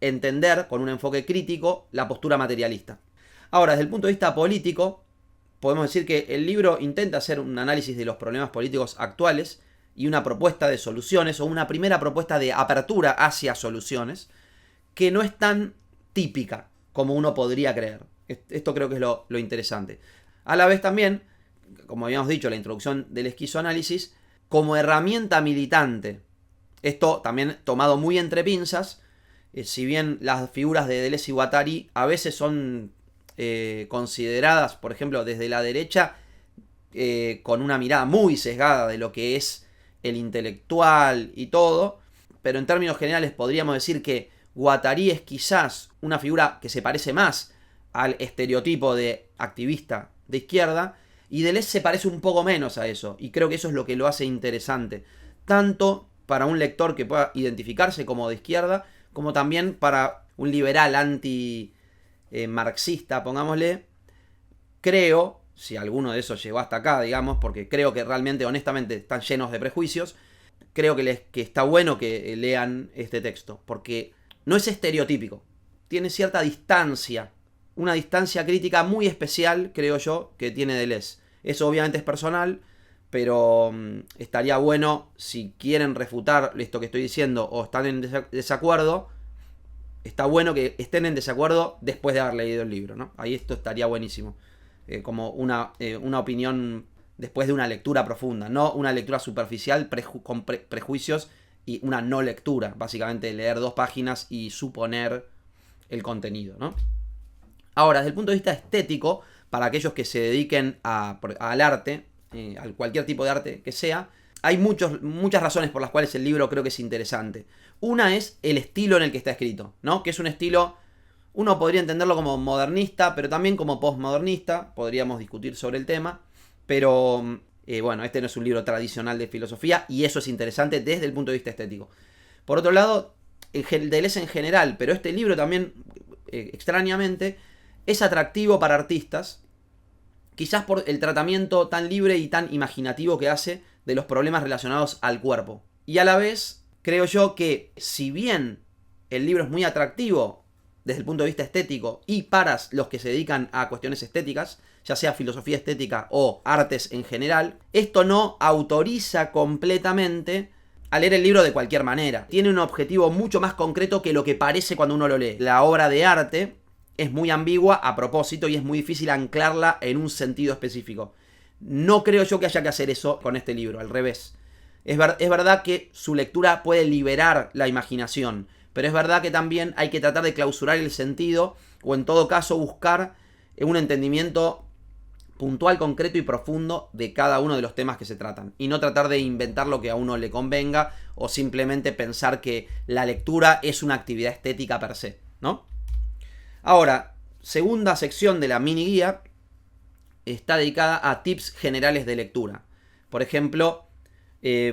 entender con un enfoque crítico la postura materialista. Ahora, desde el punto de vista político, podemos decir que el libro intenta hacer un análisis de los problemas políticos actuales y una propuesta de soluciones, o una primera propuesta de apertura hacia soluciones, que no es tan típica como uno podría creer. Esto creo que es lo interesante. A la vez también, como habíamos dicho, la introducción del esquizoanálisis como herramienta militante. Esto también tomado muy entre pinzas. Si bien las figuras de Deleuze y Guattari a veces son consideradas, por ejemplo, desde la derecha, con una mirada muy sesgada de lo que es el intelectual y todo, pero en términos generales podríamos decir que Guattari es quizás una figura que se parece más al estereotipo de activista de izquierda, y Deleuze se parece un poco menos a eso, y creo que eso es lo que lo hace interesante, tanto para un lector que pueda identificarse como de izquierda, como también para un liberal anti-marxista, pongámosle. Creo, si alguno de esos llegó hasta acá, digamos, porque creo que realmente, honestamente, están llenos de prejuicios, creo que está bueno que lean este texto, porque no es estereotípico, tiene cierta distancia, una distancia crítica muy especial, creo yo, que tiene Deleuze. Eso obviamente es personal, pero estaría bueno, si quieren refutar esto que estoy diciendo o están en desacuerdo, está bueno que estén en desacuerdo después de haber leído el libro, ¿no? Ahí esto estaría buenísimo. Como una opinión después de una lectura profunda, no una lectura superficial con prejuicios y una no lectura, básicamente leer 2 páginas y suponer el contenido, ¿no? Ahora, desde el punto de vista estético, para aquellos que se dediquen al arte, a cualquier tipo de arte que sea, hay muchas razones por las cuales el libro creo que es interesante. Una es el estilo en el que está escrito, ¿no? Que es un estilo, uno podría entenderlo como modernista, pero también como postmodernista, podríamos discutir sobre el tema, pero bueno, este no es un libro tradicional de filosofía, y eso es interesante desde el punto de vista estético. Por otro lado, Deleuze en general, pero este libro también, extrañamente, es atractivo para artistas, quizás por el tratamiento tan libre y tan imaginativo que hace de los problemas relacionados al cuerpo. Y a la vez, creo yo que si bien el libro es muy atractivo desde el punto de vista estético y para los que se dedican a cuestiones estéticas, ya sea filosofía estética o artes en general, esto no autoriza completamente a leer el libro de cualquier manera. Tiene un objetivo mucho más concreto que lo que parece cuando uno lo lee. La obra de arte es muy ambigua a propósito y es muy difícil anclarla en un sentido específico. No creo yo que haya que hacer eso con este libro, al revés. Es verdad que su lectura puede liberar la imaginación, pero es verdad que también hay que tratar de clausurar el sentido, o en todo caso buscar un entendimiento puntual, concreto y profundo de cada uno de los temas que se tratan, y no tratar de inventar lo que a uno le convenga, o simplemente pensar que la lectura es una actividad estética per se, ¿no? Ahora, segunda sección de la mini guía está dedicada a tips generales de lectura. Por ejemplo,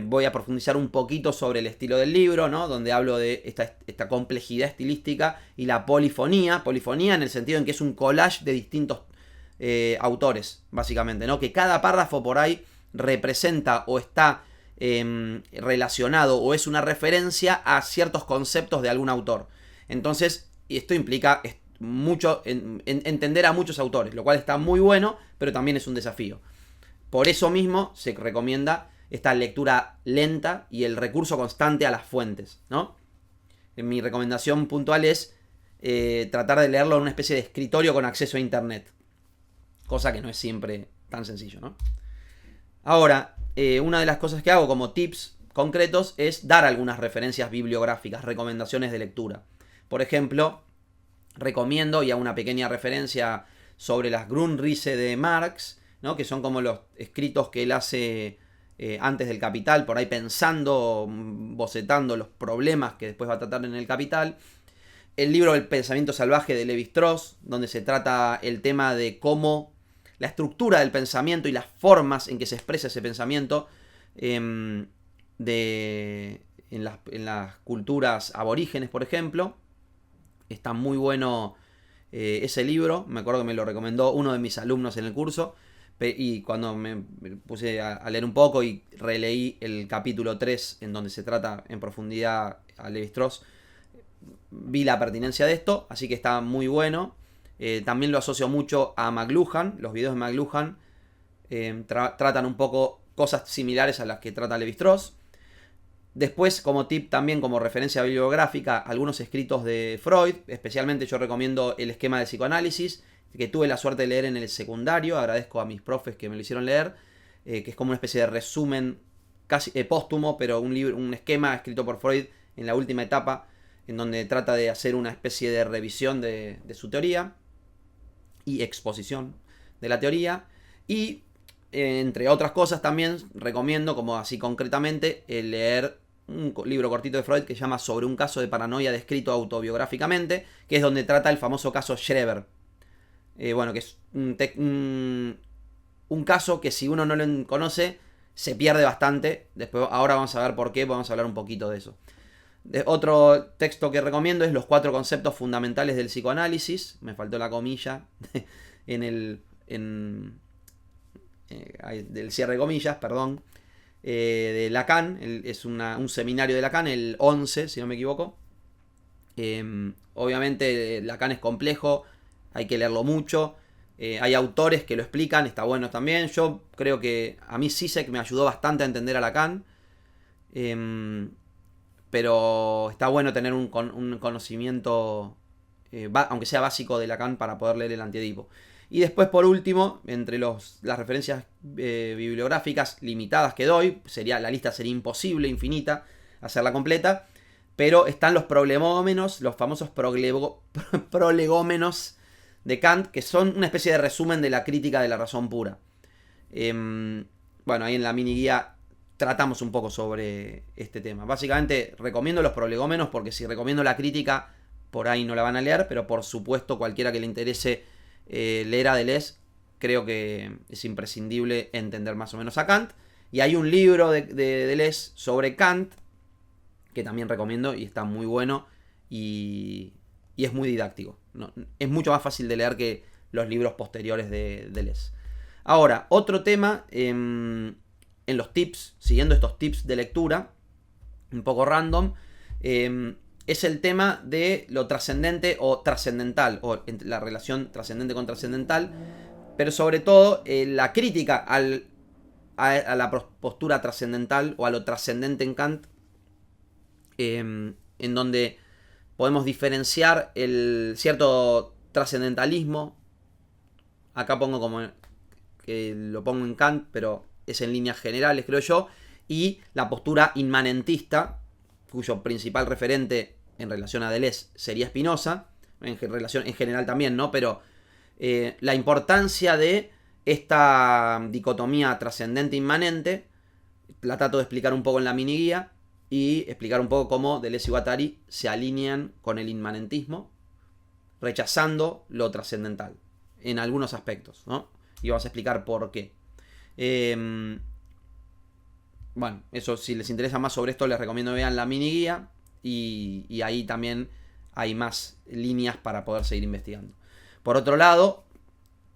voy a profundizar un poquito sobre el estilo del libro, ¿no? Donde hablo de esta complejidad estilística y la polifonía. Polifonía en el sentido en que es un collage de distintos autores, básicamente, ¿no? Que cada párrafo por ahí representa o está relacionado o es una referencia a ciertos conceptos de algún autor. Entonces, esto implica mucho entender a muchos autores, lo cual está muy bueno, pero también es un desafío. Por eso mismo se recomienda esta lectura lenta y el recurso constante a las fuentes, ¿no? Mi recomendación puntual es tratar de leerlo en una especie de escritorio con acceso a internet, cosa que no es siempre tan sencillo, ¿no? Ahora, una de las cosas que hago como tips concretos es dar algunas referencias bibliográficas, recomendaciones de lectura. Por ejemplo, recomiendo, y hago una pequeña referencia sobre las Grundrisse de Marx, ¿no? Que son como los escritos que él hace antes del Capital, por ahí pensando, bocetando los problemas que después va a tratar en el Capital. El libro El pensamiento salvaje de Levi-Strauss, donde se trata el tema de cómo la estructura del pensamiento y las formas en que se expresa ese pensamiento en las culturas aborígenes, por ejemplo. Está muy bueno ese libro. Me acuerdo que me lo recomendó uno de mis alumnos en el curso. Y cuando me puse a leer un poco y releí el capítulo 3, en donde se trata en profundidad a Levi-Strauss, vi la pertinencia de esto, así que está muy bueno. También lo asocio mucho a McLuhan. Los videos de McLuhan tratan un poco cosas similares a las que trata Levi-Strauss. Después, como tip también, como referencia bibliográfica, algunos escritos de Freud. Especialmente yo recomiendo El esquema del psicoanálisis, que tuve la suerte de leer en el secundario. Agradezco a mis profes que me lo hicieron leer. Que es como una especie de resumen casi póstumo, pero un esquema escrito por Freud en la última etapa, en donde trata de hacer una especie de revisión de su teoría y exposición de la teoría. Y entre otras cosas también recomiendo, como así concretamente, leer un libro cortito de Freud que se llama Sobre un caso de paranoia descrito autobiográficamente, que es donde trata el famoso caso Schreber. Bueno, que es un caso que si uno no lo conoce se pierde bastante. Después, ahora vamos a ver por qué, vamos a hablar un poquito de eso. Otro texto que recomiendo es Los 4 conceptos fundamentales del psicoanálisis. Me faltó la comilla del cierre de comillas, perdón. De Lacan, es un seminario de Lacan, el 11, si no me equivoco. Obviamente Lacan es complejo, hay que leerlo mucho. Hay autores que lo explican, está bueno también. Yo creo que a mí Zizek me ayudó bastante a entender a Lacan. Pero está bueno tener un conocimiento, aunque sea básico, de Lacan para poder leer el Antiedipo. Y después, por último, entre las referencias bibliográficas limitadas que doy, la lista sería imposible, infinita, hacerla completa, pero están los prolegómenos, los famosos prolegómenos de Kant, que son una especie de resumen de la crítica de la razón pura. Bueno, ahí en la mini guía tratamos un poco sobre este tema. Básicamente recomiendo los prolegómenos porque si recomiendo la crítica, por ahí no la van a leer, pero por supuesto cualquiera que le interese leer a Deleuze, creo que es imprescindible entender más o menos a Kant. Y hay un libro de Deleuze sobre Kant que también recomiendo y está muy bueno y es muy didáctico. No, es mucho más fácil de leer que los libros posteriores de Deleuze. Ahora, otro tema en los tips, siguiendo estos tips de lectura, un poco random, es el tema de lo trascendente o trascendental, o la relación trascendente con trascendental, pero sobre todo la crítica a la postura trascendental o a lo trascendente en Kant, en donde podemos diferenciar el cierto trascendentalismo. Acá pongo como que lo pongo en Kant, pero es en líneas generales, creo yo, y la postura inmanentista, cuyo principal referente en relación a Deleuze sería Spinoza, en general también, ¿no? Pero la importancia de esta dicotomía trascendente-inmanente la trato de explicar un poco en la mini guía y explicar un poco cómo Deleuze y Guattari se alinean con el inmanentismo, rechazando lo trascendental en algunos aspectos, ¿no? Y vamos a explicar por qué. Bueno, eso, si les interesa más sobre esto, les recomiendo que vean la mini guía y ahí también hay más líneas para poder seguir investigando. Por otro lado,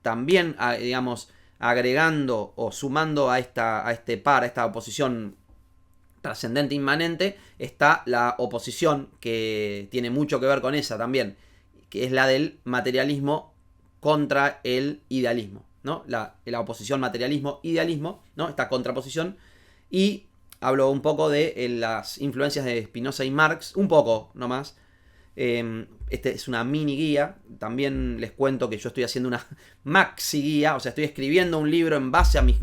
también, digamos, agregando o sumando a esta oposición trascendente inmanente, está la oposición que tiene mucho que ver con esa también, que es la del materialismo contra el idealismo, ¿no? La oposición materialismo-idealismo, ¿no? Esta contraposición. Y hablo un poco de las influencias de Spinoza y Marx, un poco nomás. Este es una mini guía. También les cuento que yo estoy haciendo una maxi guía, o sea, estoy escribiendo un libro en base a mis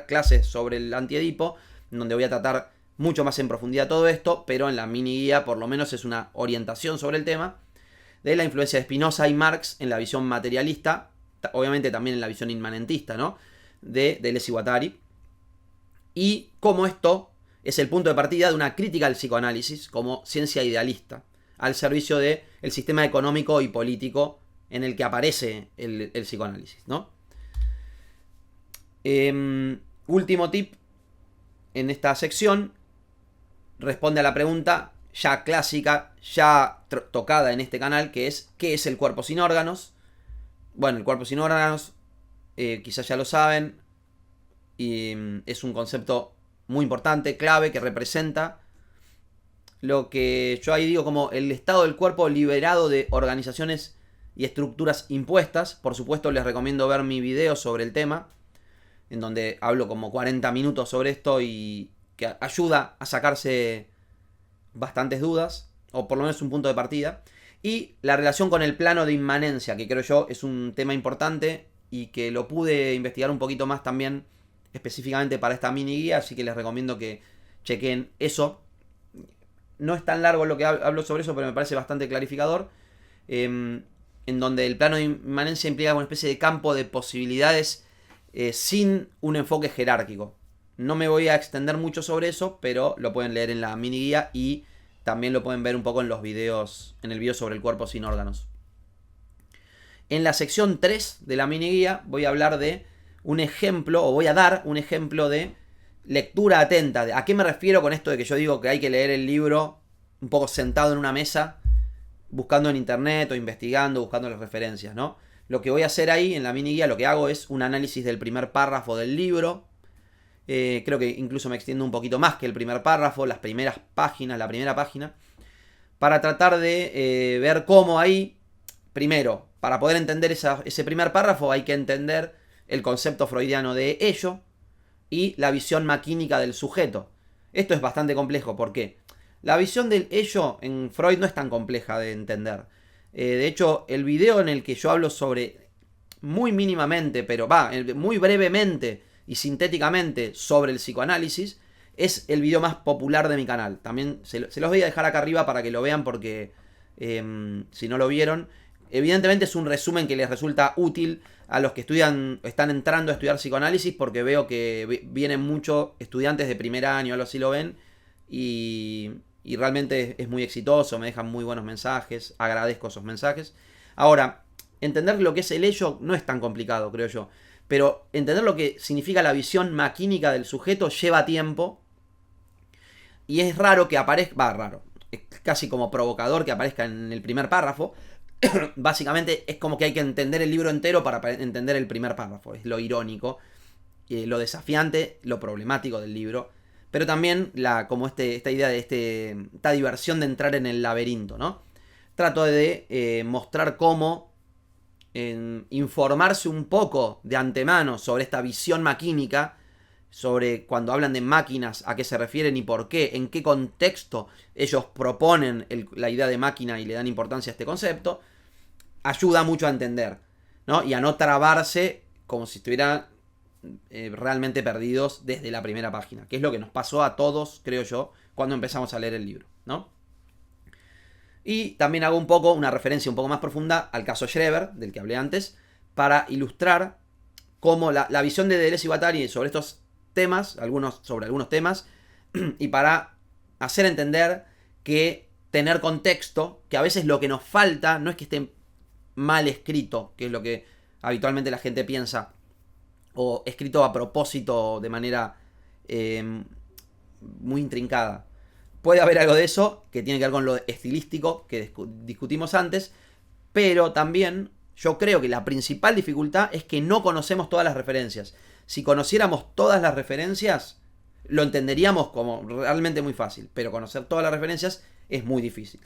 clases sobre el Antiedipo, donde voy a tratar mucho más en profundidad todo esto, pero en la mini guía por lo menos es una orientación sobre el tema de la influencia de Spinoza y Marx en la visión materialista, obviamente también en la visión inmanentista, ¿no? De Deleuze y Guattari, y cómo esto es el punto de partida de una crítica al psicoanálisis como ciencia idealista, al servicio del sistema económico y político en el que aparece el psicoanálisis, ¿no? Último tip en esta sección responde a la pregunta ya clásica, ya tocada en este canal, que es ¿qué es el cuerpo sin órganos? Bueno, el cuerpo sin órganos, quizás ya lo saben, y es un concepto muy importante, clave, que representa lo que yo ahí digo como el estado del cuerpo liberado de organizaciones y estructuras impuestas. Por supuesto les recomiendo ver mi video sobre el tema, en donde hablo como 40 minutos sobre esto y que ayuda a sacarse bastantes dudas, o por lo menos un punto de partida. Y la relación con el plano de inmanencia, que creo yo es un tema importante y que lo pude investigar un poquito más también específicamente para esta mini guía, así que les recomiendo que chequen eso. No es tan largo lo que hablo sobre eso, pero me parece bastante clarificador. En donde el plano de inmanencia implica una especie de campo de posibilidades sin un enfoque jerárquico. No me voy a extender mucho sobre eso, pero lo pueden leer en la mini guía y también lo pueden ver un poco en los videos, en el video sobre el cuerpo sin órganos. En la sección 3 de la mini guía voy a hablar de un ejemplo, o voy a dar un ejemplo de lectura atenta. ¿A qué me refiero con esto de que yo digo que hay que leer el libro un poco sentado en una mesa, buscando en internet o investigando, buscando las referencias, ¿no? Lo que voy a hacer ahí en la mini guía, lo que hago es un análisis del primer párrafo del libro. Creo que incluso me extiendo un poquito más que el primer párrafo, las primeras páginas, la primera página, para tratar de ver cómo ahí, primero, para poder entender ese primer párrafo hay que entender el concepto freudiano de ello y la visión maquínica del sujeto. Esto es bastante complejo, ¿por qué? La visión del ello en Freud no es tan compleja de entender. De hecho, el video en el que yo hablo sobre, muy mínimamente, pero muy brevemente y sintéticamente sobre el psicoanálisis, es el video más popular de mi canal. También se los voy a dejar acá arriba para que lo vean porque si no lo vieron, evidentemente es un resumen que les resulta útil a los que están entrando a estudiar psicoanálisis, porque veo que vienen muchos estudiantes de primer año, algo así lo ven, y realmente es muy exitoso, me dejan muy buenos mensajes, agradezco esos mensajes. Ahora, entender lo que es el ello no es tan complicado, creo yo, pero entender lo que significa la visión maquínica del sujeto lleva tiempo, y es raro que aparezca, raro, es casi como provocador que aparezca en el primer párrafo. Básicamente es como que hay que entender el libro entero para entender el primer párrafo. Es lo irónico, lo desafiante, lo problemático del libro. Pero también como esta idea de esta diversión de entrar en el laberinto, ¿no? Trato de mostrar cómo informarse un poco de antemano sobre esta visión maquínica, sobre cuando hablan de máquinas, a qué se refieren y por qué, en qué contexto ellos proponen la idea de máquina y le dan importancia a este concepto, ayuda mucho a entender, ¿no? Y a no trabarse como si estuvieran realmente perdidos desde la primera página, que es lo que nos pasó a todos, creo yo, cuando empezamos a leer el libro, ¿no? Y también hago una referencia un poco más profunda al caso Schreber, del que hablé antes, para ilustrar cómo la visión de Deleuze y Guattari sobre estos temas, sobre algunos temas, y para hacer entender que tener contexto, que a veces lo que nos falta no es que esté mal escrito, que es lo que habitualmente la gente piensa, o escrito a propósito de manera muy intrincada. Puede haber algo de eso que tiene que ver con lo estilístico que discutimos antes, pero también yo creo que la principal dificultad es que no conocemos todas las referencias. Si conociéramos todas las referencias, lo entenderíamos como realmente muy fácil, pero conocer todas las referencias es muy difícil.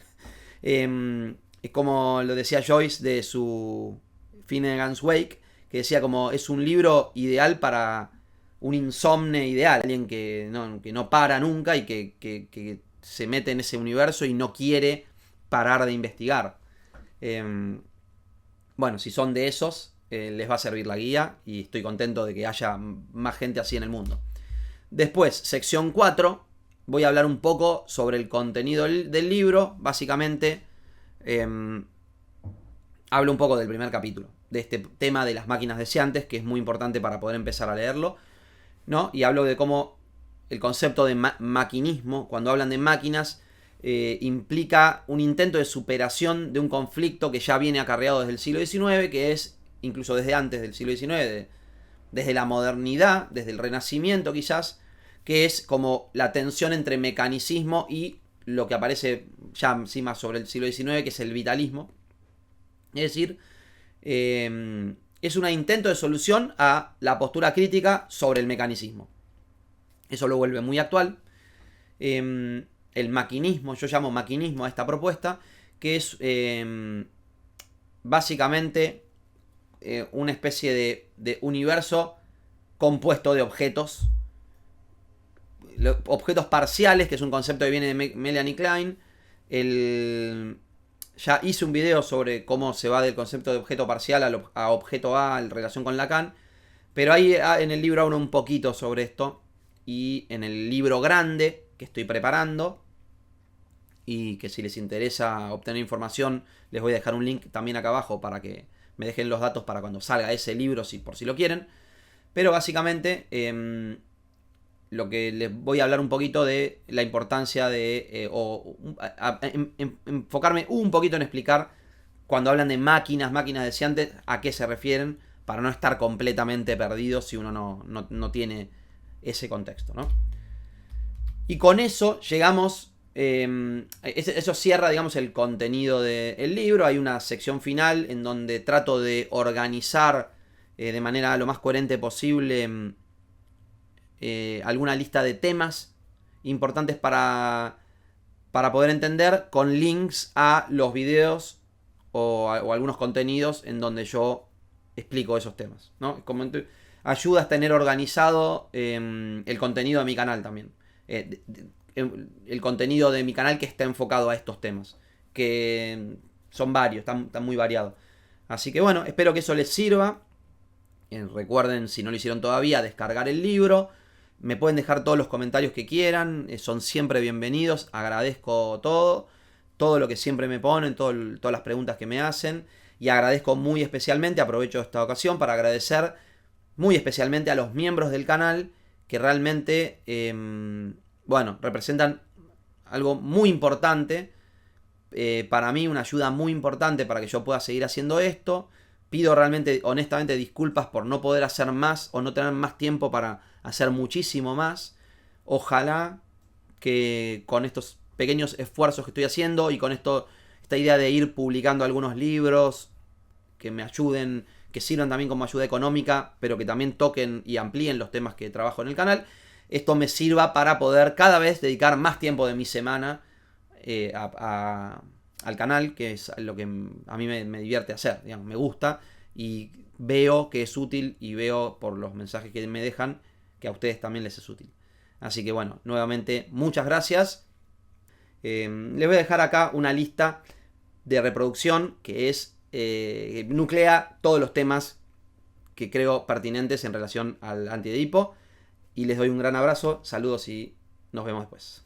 Es como lo decía Joyce de su Finnegan's Wake, que decía como es un libro ideal para un insomne ideal, alguien que no para nunca y que se mete en ese universo y no quiere parar de investigar. Bueno, si son de esos, les va a servir la guía y estoy contento de que haya más gente así en el mundo. Después, sección 4, voy a hablar un poco sobre el contenido del libro. Básicamente, hablo un poco del primer capítulo, de este tema de las máquinas deseantes, que es muy importante para poder empezar a leerlo, ¿no? Y hablo de cómo el concepto de maquinismo, cuando hablan de máquinas, implica un intento de superación de un conflicto que ya viene acarreado desde el siglo XIX, que es, incluso desde antes del siglo XIX, desde la modernidad, desde el Renacimiento quizás, que es como la tensión entre mecanicismo y lo que aparece ya encima sobre el siglo XIX, que es el vitalismo. Es decir, es un intento de solución a la postura crítica sobre el mecanicismo. Eso lo vuelve muy actual. el maquinismo, yo llamo maquinismo a esta propuesta, que es básicamente una especie de universo compuesto de objetos. Objetos parciales, que es un concepto que viene de Melanie Klein. Ya hice un video sobre cómo se va del concepto de objeto parcial a objeto A en relación con Lacan. Pero ahí en el libro hablo un poquito sobre esto. Y en el libro grande que estoy preparando, y que si les interesa obtener información, les voy a dejar un link también acá abajo para que me dejen los datos para cuando salga ese libro, por si lo quieren. Pero básicamente lo que les voy a hablar un poquito de la importancia de enfocarme un poquito en explicar cuando hablan de máquinas deseantes, a qué se refieren, para no estar completamente perdidos si uno no tiene ese contexto, ¿no? Y con eso llegamos, eso cierra, digamos, el contenido del libro. Hay una sección final en donde trato de organizar de manera lo más coherente posible alguna lista de temas importantes para poder entender, con links a los videos o algunos contenidos en donde yo explico esos temas, ¿no? Ayuda a tener organizado el contenido de mi canal también. El contenido de mi canal que está enfocado a estos temas, que son varios, están muy variados. Así que bueno, espero que eso les sirva. Recuerden, si no lo hicieron todavía, descargar el libro. Me pueden dejar todos los comentarios que quieran, son siempre bienvenidos. Agradezco todo lo que siempre me ponen, todas las preguntas que me hacen. Y agradezco muy especialmente, aprovecho esta ocasión para agradecer muy especialmente a los miembros del canal, que realmente, representan algo muy importante para mí, una ayuda muy importante para que yo pueda seguir haciendo esto. Pido realmente, honestamente, disculpas por no poder hacer más o no tener más tiempo para hacer muchísimo más. Ojalá que con estos pequeños esfuerzos que estoy haciendo y con esta idea de ir publicando algunos libros que me ayuden, que sirvan también como ayuda económica, pero que también toquen y amplíen los temas que trabajo en el canal, esto me sirva para poder cada vez dedicar más tiempo de mi semana al canal, que es lo que a mí me divierte hacer, digamos, me gusta, y veo que es útil, y veo por los mensajes que me dejan que a ustedes también les es útil. Así que bueno, nuevamente muchas gracias. Les voy a dejar acá una lista de reproducción que nuclea todos los temas que creo pertinentes en relación al antiedipo. Y les doy un gran abrazo, saludos y nos vemos después.